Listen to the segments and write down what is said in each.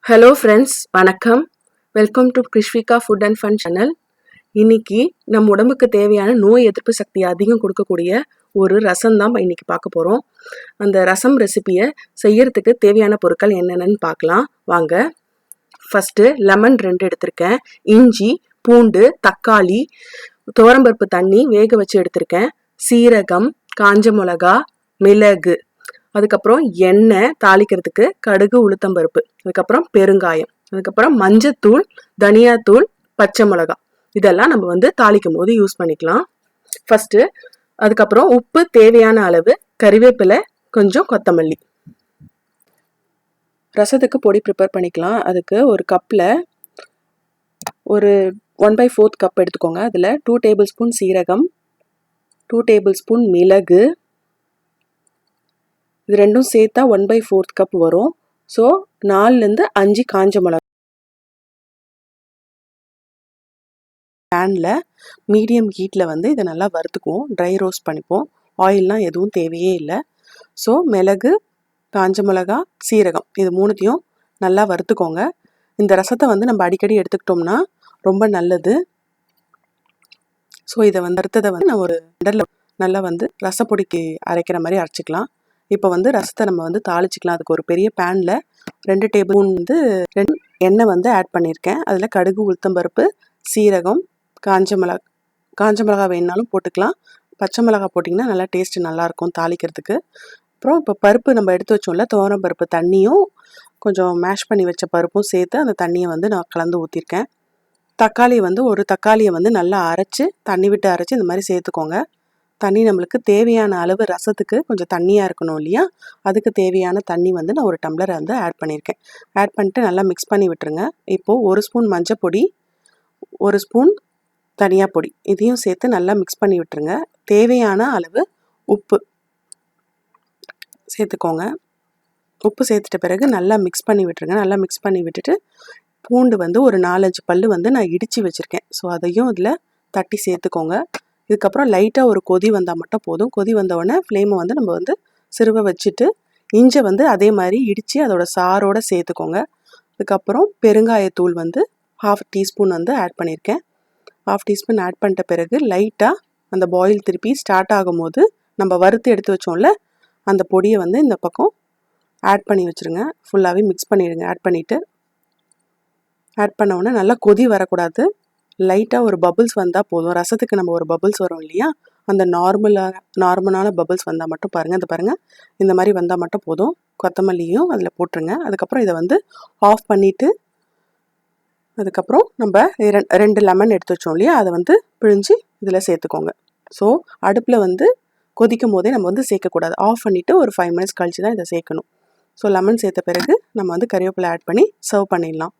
Hello friends, வணக்கம். Welcome to Krishvika Food Fun channel. இன்னைக்கு நம்ம உடம்புக்கு தேவையான நோய் எதிர்ப்பு சக்தி அதிகம் கொடுக்கக்கூடிய ஒரு ரசம் தான் இன்னைக்கு பார்க்க போகிறோம். அந்த ரசம் ரெசிபியை செய்யறதுக்கு தேவையான பொருட்கள் என்னென்னு பார்க்கலாம் வாங்க. ஃபஸ்ட்டு லெமன் 2 எடுத்திருக்கேன், இஞ்சி, பூண்டு, தக்காளி, துவரம்பருப்பு தண்ணி வேக வச்சு எடுத்திருக்கேன், சீரகம், காஞ்ச மிளகா, மிளகு, அதுக்கப்புறம் எண்ணெய் தாளிக்கிறதுக்கு, கடுகு, உளுத்தம்பருப்பு, அதுக்கப்புறம் பெருங்காயம், அதுக்கப்புறம் மஞ்சத்தூள், தனியாத்தூள், பச்சை மிளகா, இதெல்லாம் நம்ம தாளிக்கும் போது யூஸ் பண்ணிக்கலாம். ஃபர்ஸ்ட் அதுக்கப்புறம் உப்பு தேவையான அளவு, கறிவேப்பிலை, கொஞ்சம் கொத்தமல்லி. ரசத்துக்கு பொடி ப்ரிப்பேர் பண்ணிக்கலாம். அதுக்கு ஒரு கப்பில் ஒரு 1/4 கப் எடுத்துக்கோங்க. அதில் 2 டேபிள் ஸ்பூன் சீரகம், 2 டேபிள் ஸ்பூன் மிளகு, இது ரெண்டும் சேர்த்தா 1/4 கப் வரும். ஸோ 4லேருந்து 5 காஞ்ச மிளகா. பேனில் மீடியம் ஹீட்டில் இதை நல்லா வறுத்துக்குவோம், ட்ரை ரோஸ்ட் பண்ணிப்போம். ஆயிலெலாம் எதுவும் தேவையே இல்லை. ஸோ மிளகு, காஞ்ச மிளகா, சீரகம் இது மூணுத்தையும் நல்லா வறுத்துக்கோங்க. இந்த ரசத்தை நம்ம அடிக்கடி எடுத்துக்கிட்டோம்னா ரொம்ப நல்லது. ஸோ இதை வறுத்ததை நான் ஒரு இடத்துல நல்லா ரசப்பொடிக்கு அரைக்கிற மாதிரி அரைச்சிக்கலாம். இப்போ ரசத்தை நம்ம தாளிச்சிக்கலாம். அதுக்கு ஒரு பெரிய பேனில் 2 டேபிள் ஸ்பூன் எண்ணெய் ஆட் பண்ணியிருக்கேன். அதில் கடுகு, உளுத்தம்பருப்பு, சீரகம், காஞ்ச மிளகா வேணுனாலும் போட்டுக்கலாம். பச்சை மிளகா போட்டிங்கன்னா நல்லா டேஸ்ட்டு நல்லாயிருக்கும் தாளிக்கிறதுக்கு. அப்புறம் இப்போ பருப்பு நம்ம எடுத்து வச்சோம்ல, துவரம் பருப்பு தண்ணியும் கொஞ்சம் மேஷ் பண்ணி வச்ச பருப்பும் சேர்த்து அந்த தண்ணியை நான் கலந்து ஊற்றிருக்கேன். தக்காளி ஒரு தக்காளியை நல்லா அரைச்சி, தண்ணி விட்டு அரைச்சி இந்த மாதிரி சேர்த்துக்கோங்க. தண்ணி நம்மளுக்கு தேவையான அளவு, ரசத்துக்கு கொஞ்சம் தண்ணியாக இருக்கணும் இல்லையா, அதுக்கு தேவையான தண்ணி நான் ஒரு டம்ளர் ஆட் பண்ணியிருக்கேன். ஆட் பண்ணிட்டு நல்லா மிக்ஸ் பண்ணி விட்டுருங்க. இப்போது 1 ஸ்பூன் மஞ்சள் பொடி, 1 ஸ்பூன் தனியா பொடி, இதையும் சேர்த்து நல்லா மிக்ஸ் பண்ணி விட்டுருங்க. தேவையான அளவு உப்பு சேர்த்துக்கோங்க. உப்பு சேர்த்துட்ட பிறகு நல்லா மிக்ஸ் பண்ணி விட்டுருங்க. நல்லா மிக்ஸ் பண்ணி விட்டுட்டு பூண்டு ஒரு 4-5 பல்லு நான் இடித்து வச்சுருக்கேன். ஸோ அதையும் இதில் தட்டி சேர்த்துக்கோங்க. இதுக்கப்புறம் லைட்டாக ஒரு கொதி வந்தால் மட்டும் போதும். கொதி வந்தவுடனே ஃப்ளேமை நம்ம சிறுவ வச்சுட்டு இஞ்சை அதே மாதிரி இடித்து அதோட சாரோடு சேர்த்துக்கோங்க. அதுக்கப்புறம் பெருங்காயத்தூள் 1/2 டீஸ்பூன் ஆட் பண்ணியிருக்கேன். 1/2 டீஸ்பூன் ஆட் பண்ணிட்ட பிறகு லைட்டாக அந்த பாயில் திருப்பி ஸ்டார்ட் ஆகும்போது நம்ம வறுத்து எடுத்து வச்சோம்ல, அந்த பொடியை இந்த பக்கம் ஆட் பண்ணி வச்சுருங்க. ஃபுல்லாகவே மிக்ஸ் பண்ணிடுங்க. ஆட் பண்ண உடனே நல்லா கொதி வரக்கூடாது. லைட்டாக ஒரு பபுள்ஸ் வந்தால் போதும். ரசத்துக்கு நம்ம ஒரு பபுள்ஸ் வரும் இல்லையா, அந்த நார்மலான பபுள்ஸ் வந்தால் மட்டும் பாருங்கள், இந்த மாதிரி வந்தால் மட்டும் போதும். கொத்தமல்லியும் அதில் போட்டுருங்க. அதுக்கப்புறம் இதை ஆஃப் பண்ணிவிட்டு, அதுக்கப்புறம் நம்ம 2 லெமன் எடுத்து வச்சோம் இல்லையா, அதை பிழிஞ்சு இதில் சேர்த்துக்கோங்க. ஸோ அடுப்பில் கொதிக்கும் போதே நம்ம சேர்க்கக்கூடாது. ஆஃப் பண்ணிவிட்டு ஒரு 5 மினிட்ஸ் கழிச்சு தான் இதை சேர்க்கணும். ஸோ லெமன் சேர்த்த பிறகு நம்ம கறிவேப்பிலை ஆட் பண்ணி சர்வ் பண்ணிடலாம்.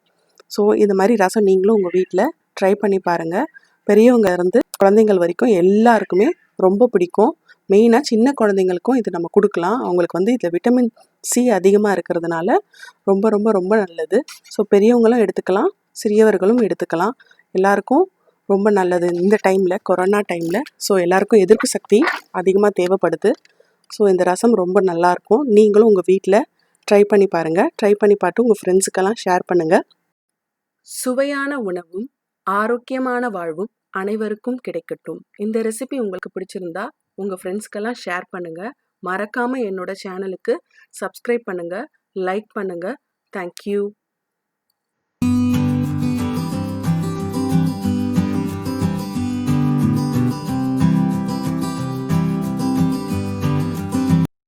ஸோ இது மாதிரி ரசம் நீங்களும் உங்கள் வீட்டில் ட்ரை பண்ணி பாருங்கள். பெரியவங்க இருந்து குழந்தைங்கள் வரைக்கும் எல்லாருக்குமே ரொம்ப பிடிக்கும். மெயினாக சின்ன குழந்தைங்களுக்கும் இது நம்ம கொடுக்கலாம். அவங்களுக்கு இதில் விட்டமின் சி அதிகமாக இருக்கிறதுனால ரொம்ப ரொம்ப ரொம்ப நல்லது. ஸோ பெரியவங்களும் எடுத்துக்கலாம், சிறியவர்களும் எடுத்துக்கலாம். எல்லாருக்கும் ரொம்ப நல்லது இந்த டைமில், கொரோனா டைமில். ஸோ எல்லாருக்கும் எதிர்ப்பு சக்தி அதிகமாக தேவைப்படுது. ஸோ இந்த ரசம் ரொம்ப நல்லாயிருக்கும். நீங்களும் உங்கள் வீட்டில் ட்ரை பண்ணி பாருங்கள். ட்ரை பண்ணி பார்த்து உங்கள் ஃப்ரெண்ட்ஸுக்கெல்லாம் ஷேர் பண்ணுங்கள். சுவையான உணவும் ஆரோக்கியமான வாழ்வும் அனைவருக்கும் கிடைக்கட்டும். இந்த ரெசிபி உங்களுக்கு பிடிச்சிருந்தா உங்கள் ஃப்ரெண்ட்ஸ்க்கெல்லாம் ஷேர் பண்ணுங்கள். மறக்காமல் என்னோட சேனலுக்கு சப்ஸ்கிரைப் பண்ணுங்கள், லைக் பண்ணுங்கள். தேங்க்யூ.